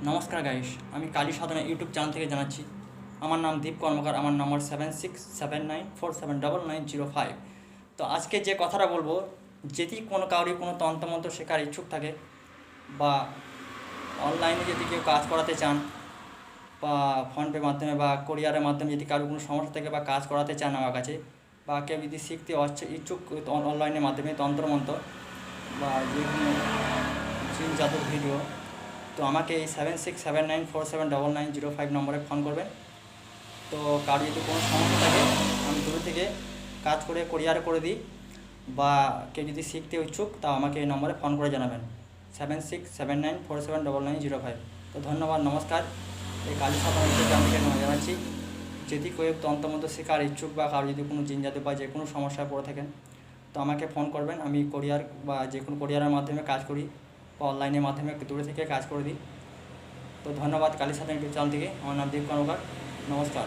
নমস্কার গাইস, আমি কালী সাধনা YouTube channel থেকে জানাচ্ছি। আমার নাম দীপ কর্মকার, আমার নম্বর 7679479905। তো আজকে যে কথাটা বলবো, যদি কোনো কাউরি কোনো তন্ত্রমন্ত্র শেখার ইচ্ছুক থাকে বা অনলাইনে যদি কেউ কাজ করাতে চান বা ফোনপে মাধ্যমে বা কোরিয়ারের মাধ্যমে যদি কারো কোনো সমস্যা থাকে বা কাজ করাতে চান আমার কাছে, বা কেউ যদি শিখতে ইচ্ছুক অনলাইনের মাধ্যমে তন্ত্রমন্ত্র বা যে কোনো জিন জাদুর ভিডিও, তো আমাকে এই 7679479905 নম্বরে ফোন করবেন। তো কারো যদি কোনো সমস্যা থাকে, আমি দূর থেকে কাজ করে কোরিয়ার করে দিই, বা কেউ যদি শিখতে ইচ্ছুক তা আমাকে এই নম্বরে ফোন করে জানাবেন, 7679479905। তো ধন্যবাদ, নমস্কার। এই কালী সাধনা থেকে আমি জানাচ্ছি, যদি কেউ তন্ত্রমন্ত্র শেখার ইচ্ছুক বা কারো যদি কোনো জিন জাদু বা যে কোনো সমস্যায় পড়ে থাকেন, তো আমাকে ফোন করবেন। আমি কোরিয়ার বা যে কোনো কোরিয়ারের মাধ্যমে কাজ করি বা অনলাইনের মাধ্যমে একটু দূরে থেকে কাজ করে দিই। তো ধন্যবাদ কালী সাধনা ইউটিউব চ্যানেল থেকে। আমার নাম দীপ কর্মকার। নমস্কার।